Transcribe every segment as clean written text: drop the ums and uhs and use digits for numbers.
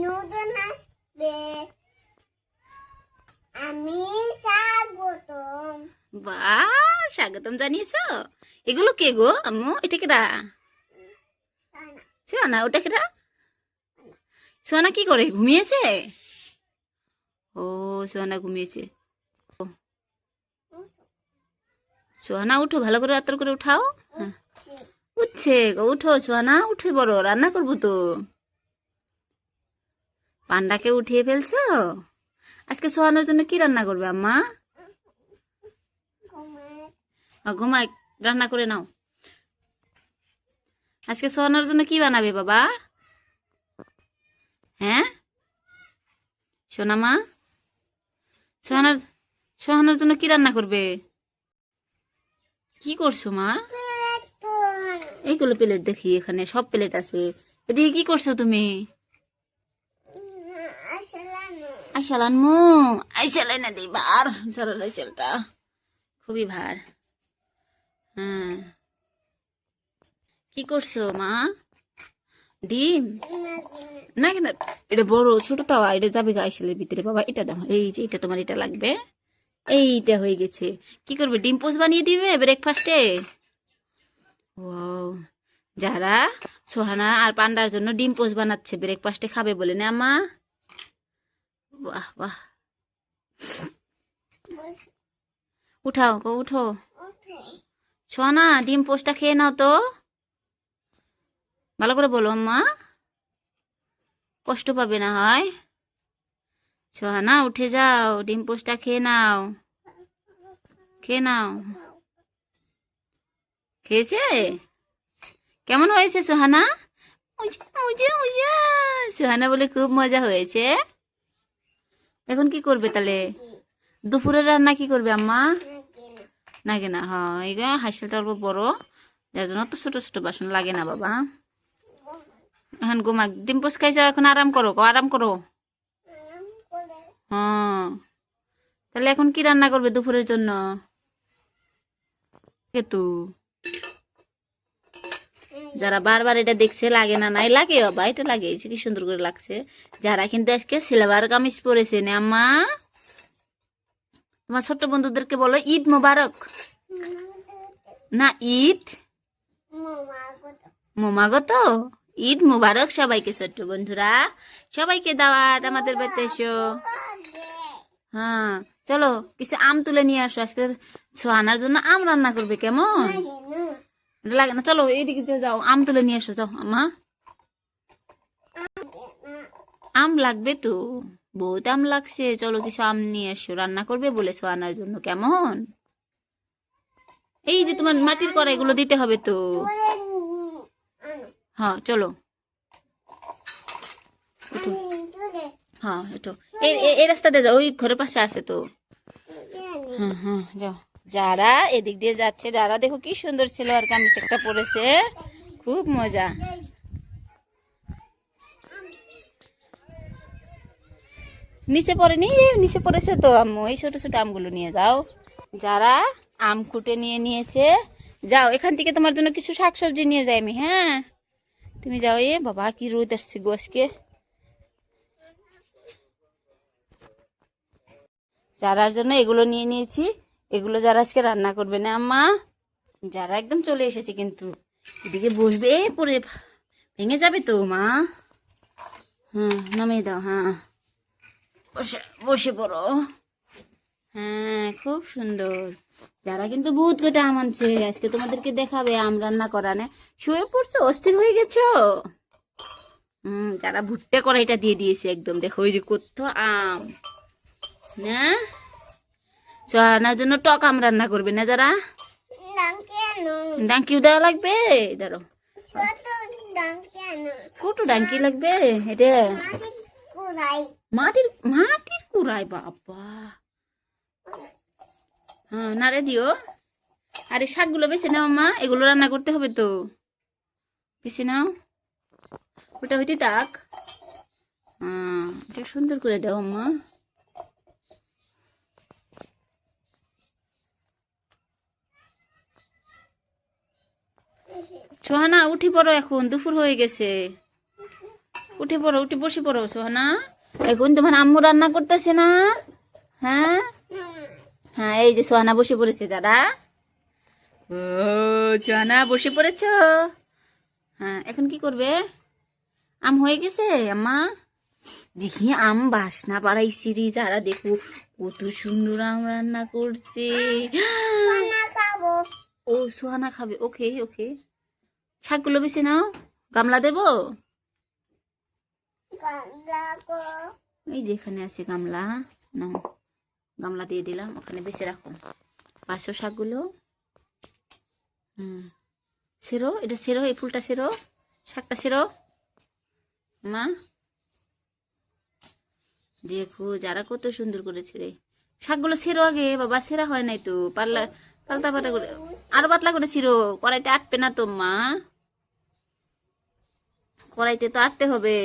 নতুন আসবে, আমি স্বাগতম। বাহ, স্বাগতম জানিয়েছো। এগুলো কে গো আম্মু? এটা কেডা? সোহানা। ওটা কেডা? সোহানা কি করে, ঘুমিয়েছে? ও, সোহানা ঘুমিয়েছে। সোহানা উঠো, ভালো করে আত্তর করে উঠাও। হ্যাঁ, উঠছে গো, উঠো সোহানা, উঠে বড়, রান্না করবো তো। পান্ডাকে উঠিয়ে ফেলছো। আজকে সোহানার জন্য কি রান্না করবে আম্মা? ঘুমাই, রান্না করে নাও। আজকে সোহানার জন্য কি বানাবে বাবা? হ্যাঁ সোনা মা, সোহানার সোহানার জন্য কি রান্না করবে? কি করছো মা? এইগুলো প্লেট দেখি, এখানে সব প্লেট আছে। এদিকে কি করছো তুমি? আইসালান মু, আইসালাই না দিবার চলাই চালটা খুবই ভার। হ্যাঁ, কি করছো মা? ডিম না কেন, এটা বড় ছোট তাওয়া, এটা যাবে আইসালের ভিতরে বাবা। এটা দাও, এই যে এটা তোমার, এটা লাগবে। এইটা হয়ে গেছে। কি করবে, ডিম পোস্ট বানিয়ে দিবে ব্রেকফাস্টে? ও, যারা সোহানা আর পান্ডার জন্য ডিম পোস্ট বানাচ্ছে, ব্রেকফাস্টে খাবে বলে না মা? বাহ বাহ, উঠাও গো, উঠো সোহানা, ডিম পোস্টটা খেয়ে নাও তো, ভালো করে বলো মা, কষ্ট পাবে না হয়। সোহানা উঠে যাও, ডিম পোস্টটা খেয়ে নাও, খেয়ে নাও। খেয়েছে? কেমন হয়েছে সোহানা? সোহানা বলে খুব মজা হয়েছে। এখন কি করবে তাহলে? দুপুরের রান্না কি করবে আম্মা? লাগে না, হ্যাঁ এই হাঁসটা অল্প বড়, যার জন্য তো ছোট ছোট বাসন লাগে না বাবা। এখন ঘুমা, ডিম পোস্ট খাইছো, এখন আরাম করো, আরাম করো। হ্যাঁ, তাহলে এখন কি রান্না করবে দুপুরের জন্য? কেতু, যারা বারবার এটা দেখছে লাগে না, নাই লাগে বাবা, এটা লাগিয়েছে কি সুন্দর করে লাগছে। যারা কিন্তু আজকে সিলভার কামিজ পরেছে না আম্মা, তোমার ছোট্ট বন্ধুদেরকে বলো ঈদ মোবারক। না, ঈদ মোমাগত, ঈদ মোবারক সবাইকে। ছোট্ট বন্ধুরা সবাইকে দাওয়াত, আমাদের বাড়িতে এসো। হ্যাঁ চলো, কিছু আম তুলে নিয়ে আসো, আজকে সোহানার জন্য আম রান্না করবে। কেমন লাগে না? চলো এইদিকে যাও, আম তুলে নিয়ে আসো, যাও আম্মা। আম লাগবে তো, বহুত আম লাগছে। চলো কিছু আম নিয়ে এসো, রান্না করবে বলে সোহানার জন্য। কেমন? এই যে তোমার মাটির কড়াই, এগুলো দিতে হবে তো। হ্যাঁ চলো, হ্যাঁ এটো এই রাস্তাতে যাও, ওই ঘরের পাশে আছে তো। হ্যাঁ হ্যাঁ যাও। যারা এদিক দিয়ে যাচ্ছে, যারা দেখো কি সুন্দর ছিল, আর কামিজ একটা পরেছে, খুব মজা। নিচে পড়েনি, নিচে পড়েছে তো আম্মু, এই ছোট ছোট আমগুলো নিয়ে যাও। যারা আম কুটে নিয়ে নিয়েছে, যাও এখান থেকে তোমার জন্য কিছু শাকসবজি নিয়ে যাই আমি। হ্যাঁ তুমি যাও। এ বাবা, কি রোদ আসছে গো আজকে। যারার জন্য এগুলো নিয়ে নিয়েছি, এগুলো যারা আজকে রান্না করবে না আম্মা। যারা একদম চলে এসেছে, কিন্তু এদিকে বসবে, পরে ভেঙে যাবে তো মা। হ্যাঁ নামিয়ে দাও, হ্যাঁ বসে বসে পড়ো। হ্যাঁ খুব সুন্দর। যারা কিন্তু বহুত কটা আম আনছে, আজকে তোমাদেরকে দেখাবে আম রান্না করা। না শুয়ে পড়ছো, অস্থির হয়ে গেছো। যারা ভুট্টা কড়াইটা দিয়ে দিয়েছে একদম, দেখো ওই যে কত আম না। সোহানার জন্য টক আম রান্না করবে না যারা? ডাঙ্কিও দেওয়া লাগবে, ধরো ছোট ডাঙ্কি লাগবে। এটা মাটির মাটির কুড়াই বাবা। হ্যাঁ নাড়ে দিও। আরে শাকগুলো বেছে নাও মা, এগুলো রান্না করতে হবে তো, বেছে নাও। ওটা হইতে থাক। হ্যাঁ এটা সুন্দর করে দাও মা। সোহানা উঠি পড়ো, এখন দুপুর হয়ে গেছে। উঠে পড়ো, উঠে বসে পড়ো সোহানা। এখন তোমার আম্মু রান্না করতেছে না? হ্যাঁ হ্যাঁ, এই যে সোহানা বসে পড়েছে যারা। ও সোহানা বসে পড়েছ। হ্যাঁ, এখন কি করবে? আম হয়ে গেছে আম্মা? দেখি আম বাসনা বাড়াইছি রে যারা, দেখো কত সুন্দর আম রান্না করছে। না খাবো। ও সোহানা খাবে, ওকে ওকে। শাকগুলো বেছে নাও, গামলা দেবো। লাগো। এই যে এখানে আছে গামলা, নাও গামলা দিয়ে দিলাম, ওখানে বেছে রাখো পাঁচশো শাকগুলো। সেরো, এটা সেরো, এই ফুলটা সেরো, শাকটা সেরো মা। দেখো যারা কত সুন্দর করেছে রে। শাকগুলো সেরো আগে বাবা, সেরা হয় নাই তো, পাল্লা পাল্টা পাল্টা করে আরো পাতলা করে ছিড়ো, কড়াইতে আটবে না তো মা, কড়াইতে তো আটতে হবে।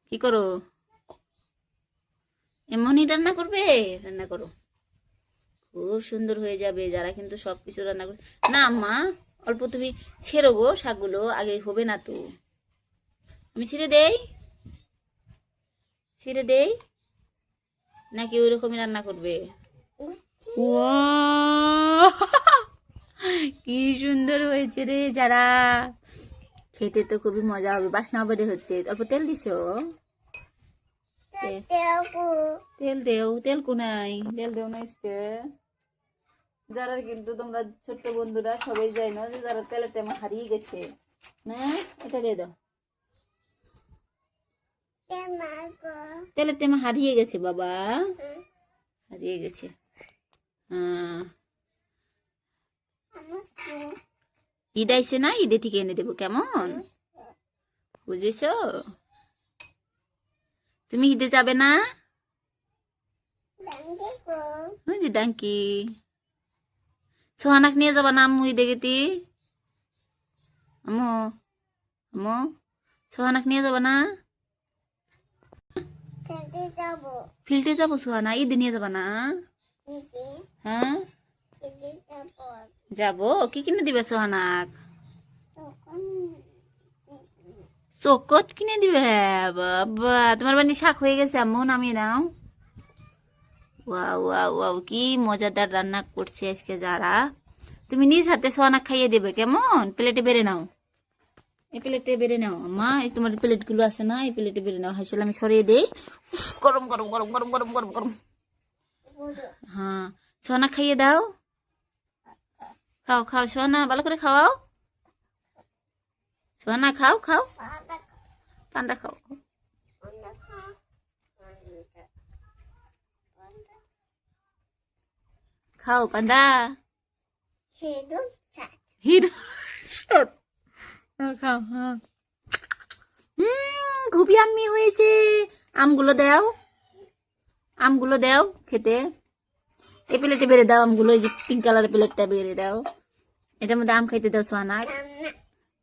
কি করো? এমনই রান্না করবে? রান্না করো, খুব সুন্দর হয়ে যাবে। যারা কিন্তু সবকিছু রান্না করে না মা, অল্প তুমি ছেড়ো গো, শাকগুলো আগে হবে না তো। আমি ছিঁড়ে দেই, ছিঁড়ে দেই নাকি ওই রকমই রান্না করবে? ওয়াও! কি সুন্দর হয়েছে রে যারা, খেতে তো খুবই মজা হবে, বাসনা বেড়ে হচ্ছে। অল্প তেল দিছো? তেল দেও, তেল কোনাই, তেল দেও না আজকে। যারা কিন্তু তোমরা ছোট্ট বন্ধুরা সবাই যাই না যে যারা তেলের টেমা হারিয়ে গেছে না, এটা দিয়ে দাও। তেলের টেমা হারিয়ে গেছে বাবা, হারিয়ে গেছে। হ্যাঁ, ঈদ আইছে না, ঈদে থেকে এনে দেবো কেমন, বুঝেছ? তুমি ঈদে যাবে না? ওই যে ডাঙ্কি, সোহানাক নিয়ে যাবা না আম্মু ঈদে গেতি? আম্মু, আম্মু সোহানাক নিয়ে যাবা না? ফিল্ডে যাবো সোহানা, ঈদে নিয়ে যাবা না? হ্যাঁ যাবো। কি কিনে দিবে সোহানাক? চকত কিনে দিবে বাবা। তোমার বাড়ি শাক হয়ে গেছে আম্মু, নামিয়ে নাও। ওয়াও ওয়াও ওয়াও, কি মজাদার রান্না করছে আজকে যারা। তুমি নিজ হাতে সোহানাক খাইয়ে দেবে কেমন? প্লেটে বেড়ে নাও, এই প্লেটে বেড়ে নাও মা, এই তোমার প্লেট গুলো আছে না, এই প্লেটে বেড়ে নাও। হাসিল আমি সরিয়ে দেই। গরম গরম গরম গরম গরম গরম গরম। হ্যাঁ সোহানা খাইয়ে দাও, খাও খাও সোহানা, ভালো করে খাওয়াও সোহানা, খাও খাও, ঠান্ডা খাও। খাও পান্ডা, হির খাও। হ্যাঁ খুবই আম্মি হয়েছে। আমগুলো দাও, আমগুলো দাও খেতে। এই প্লেটে বেড়ে দাও আমগুলো, এই যে পিঙ্ক কালারের প্লেটটা বেড়ে দাও, এটার মধ্যে আম খাইতে দাও সোহানা।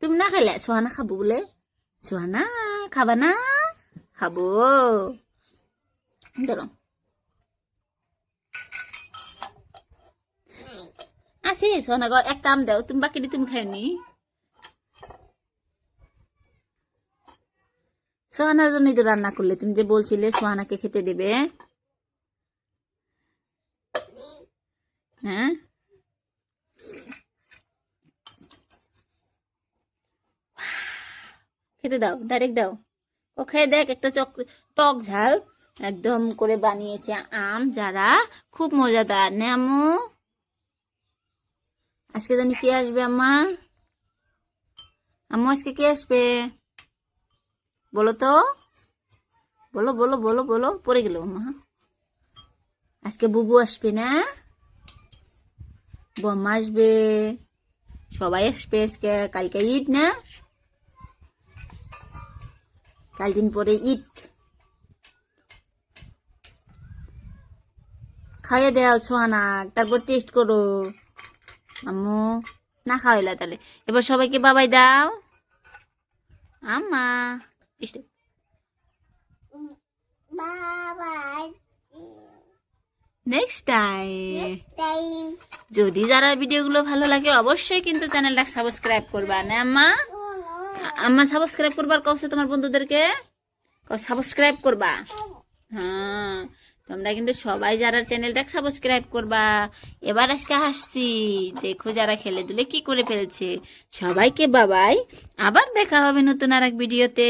তুমি না খাইলে সোহানা খাবো বলে, সোহানা খাবা না? খাবো, ধরো আছে সোহানা গো, একটা আম দাও, তুমি বাকিটি তুমি খাইনি। সোহানার জন্যই তো রান্না করলে, তুমি যে বলছিলে সোহানাকে খেতে দেবে। হ্যাঁ খেতে দাও, ডাইরেক্ট দাও, ও খেয়ে দেখ একটা টক ঝাল একদম করে বানিয়েছে আম যারা, খুব মজাদার না আম্মু? আজকে জানি কে আসবে আম্মা? আম্মু আজকে কে আসবে বলো তো, বলো বলো বলো বলো, পড়ে গেল মা। আজকে বুবু আসবে না, বম্মা আসবে, সবাই আসবে আজকে। কালকে ঈদ না, কাল দিন পরে ঈদ। খাইয়ে দেও সোহানা, তারপর টেস্ট করো আম্মু। না খাওয়াইলা তাহলে, এবার সবাইকে বাবাই দাও আম্মা। Next time. টাইম যদি যারা ভিডিওগুলো ভালো লাগে অবশ্যই কিন্তু চ্যানেলটা সাবস্ক্রাইব করবা না আম্মা? আম্মা সাবস্ক্রাইব করবার কওছে তোমার বন্ধুদেরকে, সাবস্ক্রাইব করবা। হ্যাঁ, তোমরা কিন্তু সবাই যারা চ্যানেলটা সাবস্ক্রাইব করবা। এবার আজকে হাসছি, দেখো যারা খেলে দুলে কি করে ফেলছে। সবাইকে বাবাই, আবার দেখা হবে নতুন আর এক ভিডিওতে।